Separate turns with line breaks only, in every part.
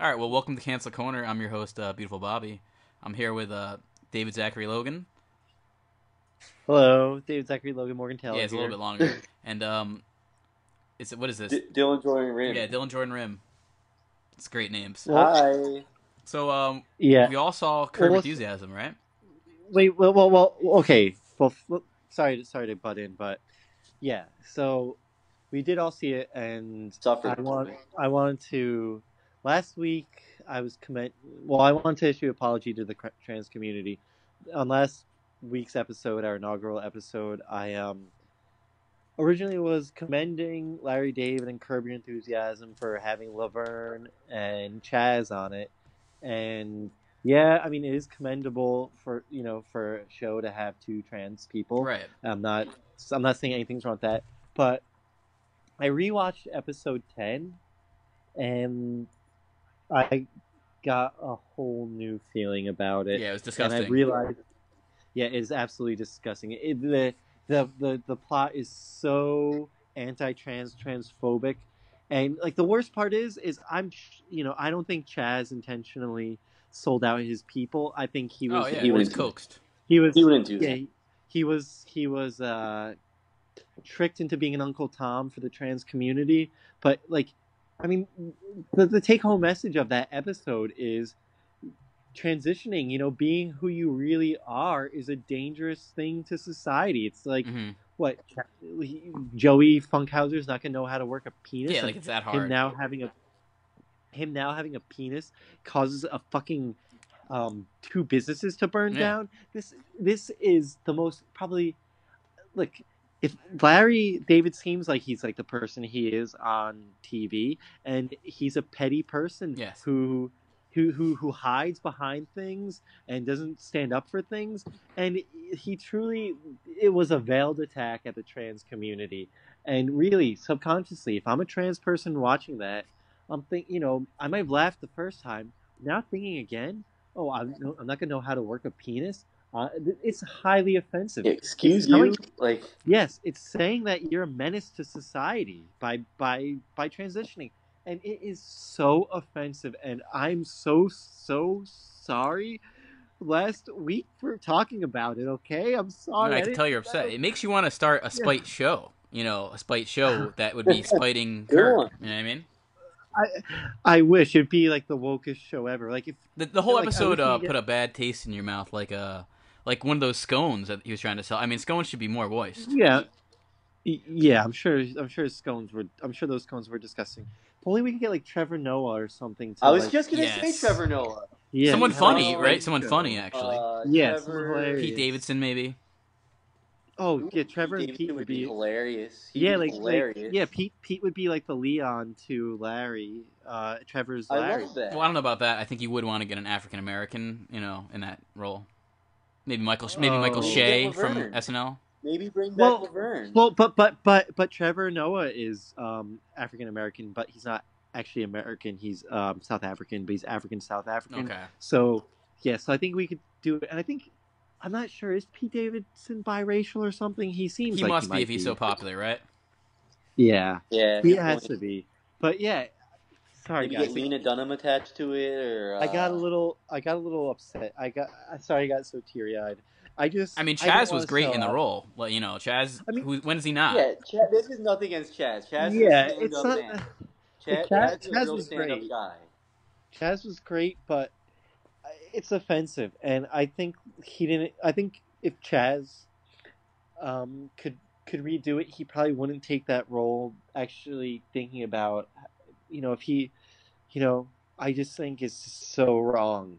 All right, well, welcome to Cancel Corner. I'm your host, Beautiful Bobby. I'm here with David Zachary Logan.
Hello, David Zachary Logan Morgan
Yeah,
Taylor
it's a little
here.
bit longer. And it's what is this?
Dylan Jordan Rim.
Yeah, Dylan Jordan Rim. It's great names.
Well,
Hi.
So
yeah.
we all saw Curb
Well,
Enthusiasm, right?
wait. Well. Okay. Well, sorry to butt in, but yeah. So we did all see it, and
Suffered from it.
I wanted to. Last week, I was comment. Well, I wanted to issue an apology to the trans community. On last week's episode, our inaugural episode, I originally was commending Larry David and Curb Your Enthusiasm for having Laverne and Chaz on it, and yeah, I mean it is commendable for for a show to have two trans people.
Right.
I'm not saying anything's wrong with that, but I rewatched episode 10, and I got a whole new feeling about it.
Yeah, it was
and I
disgusting.
realized, yeah, it is absolutely disgusting. The plot is so anti-trans, transphobic, and like the worst part is I don't think Chaz intentionally sold out his people. I think
Oh yeah,
He
it was
wouldn't do
coaxed.
he was
He wouldn't do
yeah
that.
he was tricked into being an Uncle Tom for the trans community. But like, I mean, the take home message of that episode is transitioning, being who you really are is a dangerous thing to society. It's like,
Hmm.
what, Joey Funkhauser's not gonna know how to work a penis,
Yeah, like
and
it's that
him
hard.
now having a him now having a penis causes a fucking two businesses to burn
Yeah.
down. This is the most probably, look, if Larry David seems like he's like the person he is on TV, and he's a petty person
Yes.
who hides behind things and doesn't stand up for things, and he truly, it was a veiled attack at the trans community. And really, subconsciously, if I'm a trans person watching that, I might have laughed the first time. Now thinking again, oh, I'm not gonna know how to work a penis. It's highly offensive. It's
Excuse
telling
you? Like,
Yes, it's saying that you're a menace to society by transitioning, and it is so offensive. And I'm so sorry. Last week for talking about it. Okay, I'm
No,
sorry.
I
I
can
didn't
tell you're
mean that.
upset. It makes you want to start a
Yeah.
spite show. You know, a spite show that would be spiting Curb.
Dylan.
You know what I mean?
I I wish it'd be like the wokest show ever. Like if
The whole
like I
episode
wish we
put
get
a bad taste in your mouth, like one of those scones that he was trying to sell. I mean, scones should be more moist.
yeah. Yeah, I'm sure those scones were disgusting. If only we could get like Trevor Noah or something
I
to
was
like,
just gonna say
Yes.
Trevor Noah.
yeah,
Someone
to have like a
funny,
No.
right?
spicy
Someone funny,
show.
actually.
Yeah, someone
Trevor.
Pete
hilarious.
Davidson, maybe.
Oh yeah,
Ooh,
Trevor
Pete
and Pete
Davidson
would
would be
be,
hilarious. He'd
yeah,
be
like
hilarious.
yeah, Pete would be like the Leon to Larry, Trevor's
I
Larry.
love that.
Well, I don't know about that. I think you would want to get an African American, in that role. Maybe Michael
Oh.
Maybe get
Shea from
Laverne.
SNL.
Maybe bring back
Well,
Laverne.
but Trevor Noah is African American, but he's not actually American. He's South African, but he's African South African.
Okay.
So yeah, so I think we could do it, and I think, I'm not sure, is Pete Davidson biracial or something? He seems
He
like
must
he
be
might
if he's so popular, right?
Yeah,
Yeah,
he
good
has
point.
to be. But yeah, sorry
Maybe
guys.
get Lena Dunham attached to it, or
I got a little upset. Sorry, I got so teary eyed.
I mean,
I didn't
Chaz was
want to
great
sell
in the
out.
role. Well, Chaz.
I mean,
When is he not?
yeah. This is nothing against Chaz. Chaz is a
yeah, it's
stand-up
not.
man.
Chaz,
Chaz is a
Chaz
real
was
stand-up
great.
guy.
Chaz was great, but it's offensive, and I think he didn't. I think if Chaz could redo it, he probably wouldn't take that role. Actually, thinking about, if he, I just think it's so wrong.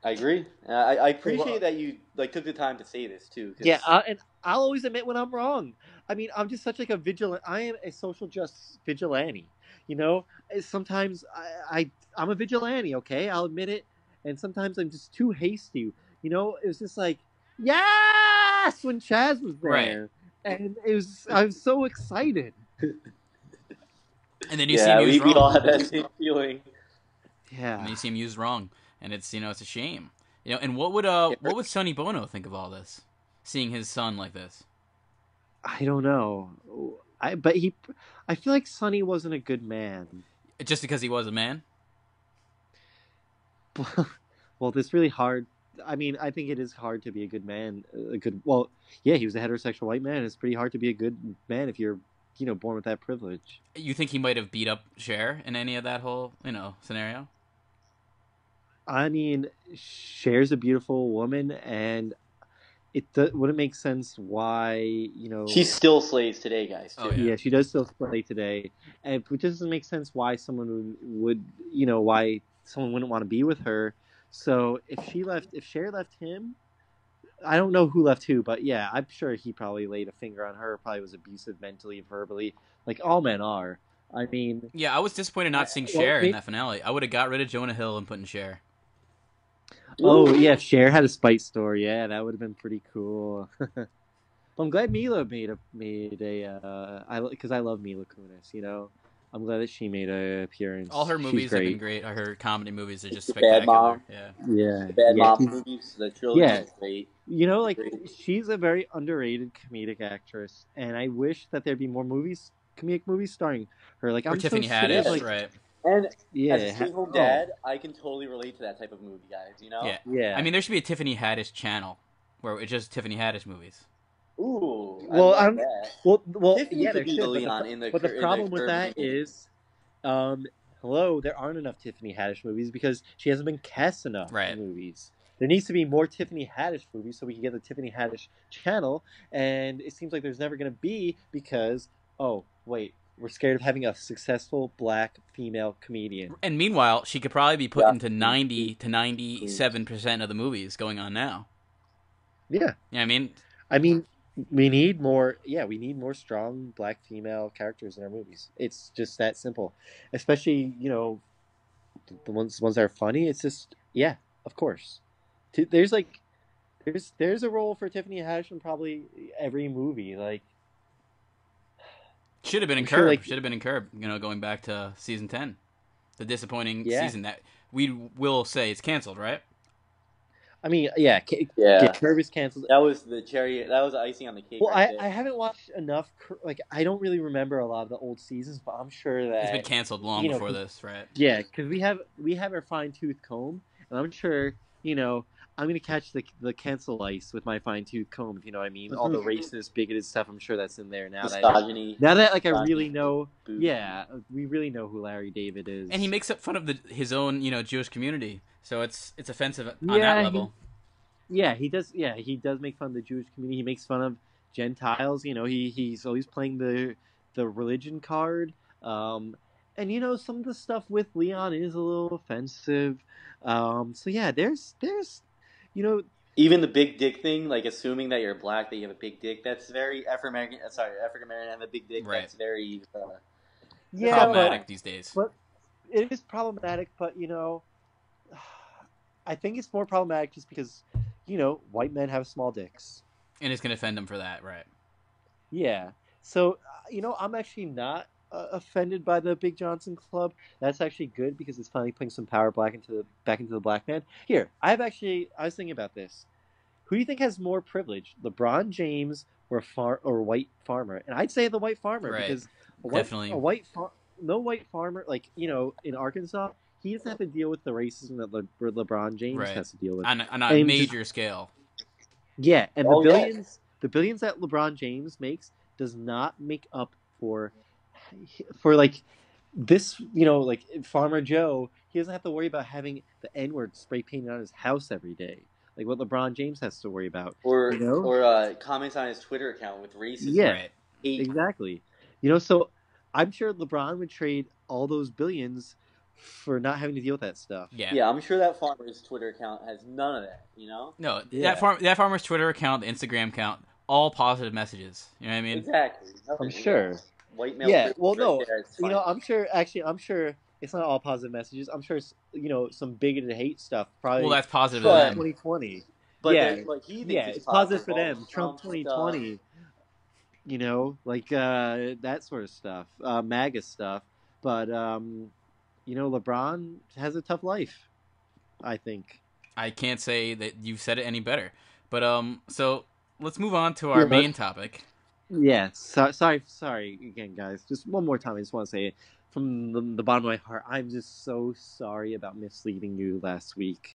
I agree. I appreciate that you took the time to say this too,
Yeah,
because
and I'll always admit when I'm wrong. I mean, I'm just such like a vigilant. I am a social justice vigilante. Sometimes I'm a vigilante. Okay, I'll admit it. And sometimes I'm just too hasty. It was just like, yes, when Chaz was
Right.
there, and I was so excited.
And then you see him
we
used
all
wrong.
have that same feeling.
And
Yeah.
then you see him used wrong, and it's it's a shame. And what
Yeah.
would Sonny Bono think of all this, seeing his son like this?
I don't know. I feel like Sonny wasn't a good man.
Just because he was a man?
Well, this really hard. I mean, I think it is hard to be a good man. A good, well, yeah, he was a heterosexual white man. It's pretty hard to be a good man if you're, born with that privilege.
You think he might have beat up Cher in any of that whole, scenario?
I mean, Cher's a beautiful woman, and wouldn't make sense why,
She still slays today, guys.
Oh,
yeah, she does still play today, and it doesn't make sense why someone would, why someone wouldn't want to be with her. So if Cher left him, I don't know who left who, but yeah, I'm sure he probably laid a finger on her. Probably was abusive mentally, verbally, like all men are. I mean,
yeah, I was disappointed not seeing Cher in that finale. I would have got rid of Jonah Hill and put in Cher.
Oh yeah, if Cher had a spite story, yeah, that would have been pretty cool. I'm glad Mila made a because I love Mila Kunis. I'm glad that she made an appearance.
All her movies have been great. Her comedy movies are just spectacular.
Bad Mom.
Yeah.
The Bad Mom movies, the trilogy is great.
She's a very underrated comedic actress, and I wish that there'd be more comedic movies starring her. Like,
or Tiffany Haddish, right?
And as a stay-home dad, I can totally relate to that type of movie, guys.
Yeah. I mean, there should be a Tiffany Haddish channel where it's just Tiffany Haddish movies.
Ooh.
Well,
Tiffany
yeah,
could be the
should,
Leon
but the problem with that is, hello, there aren't enough Tiffany Haddish movies because she hasn't been cast enough in movies. There needs to be more Tiffany Haddish movies so we can get the Tiffany Haddish channel, and it seems like there's never going to be because, we're scared of having a successful black female comedian.
And meanwhile, she could probably be put into 90 to 97% of the movies going on now.
Yeah.
Yeah,
I mean, we need more strong black female characters in our movies. It's just that simple. Especially, the ones that are funny. It's just, yeah, of course. There's a role for Tiffany Haddish in probably every movie. Like,
should have been in Curb. Should have been in Curb. Going back to season 10, the disappointing season that we will say it's canceled, right?
I mean, Curb is canceled.
That was the cherry. That was the icing on the cake.
Well, I haven't watched enough. Like, I don't really remember a lot of the old seasons, but I'm sure that
it's been canceled long before this, right?
Yeah, because we have our fine tooth comb, and I'm sure I'm gonna catch the cancel ice with my fine tooth comb. If you know what I mean, all the racist, bigoted stuff. I'm sure that's in there now.
Misogyny.
Now that I really know, we really know who Larry David is,
and he makes up fun of his own Jewish community, so it's offensive on that level.
He does. Yeah, he does make fun of the Jewish community. He makes fun of Gentiles. He's always playing the religion card. And some of the stuff with Leon is a little offensive. So yeah, there's
even the big dick thing, like assuming that you're black, that you have a big dick. That's very African American have a big dick.
Right.
That's very
problematic these days.
But it is problematic. But I think it's more problematic just because white men have small dicks,
and it's gonna offend them for that, right?
Yeah. So I'm actually not offended by the Big Johnson Club. That's actually good because it's finally putting some power back into the black man. Here, I was thinking about this. Who do you think has more privilege, LeBron James or white farmer? And I'd say the white farmer,
right.
Because
definitely
no white farmer, like in Arkansas, he doesn't have to deal with the racism that LeBron James has to deal with
on a major scale.
Yeah, and the billions that LeBron James makes does not make up for like this, like Farmer Joe, he doesn't have to worry about having the N-word spray painted on his house every day, like what LeBron James has to worry about,
or comments on his Twitter account with racism.
Yeah,
right.
Exactly. So I'm sure LeBron would trade all those billions for not having to deal with that stuff.
Yeah, I'm sure that farmer's Twitter account has none of that.
No, that farmer's Twitter account, the Instagram account, all positive messages. You know what I mean?
Exactly.
I'm sure.
White male.
Yeah. Well, no.
There,
I'm sure it's not all positive messages. I'm sure it's, some bigoted hate stuff. Probably.
Well, that's positive for them.
2020.
But
he thinks it's positive for them. Trump 2020. That sort of stuff, MAGA stuff. But LeBron has a tough life, I think.
I can't say that you've said it any better. But so let's move on to our main topic.
Yeah, sorry again, guys. Just one more time, I just want to say it. from the bottom of my heart, I'm just so sorry about misleading you last week.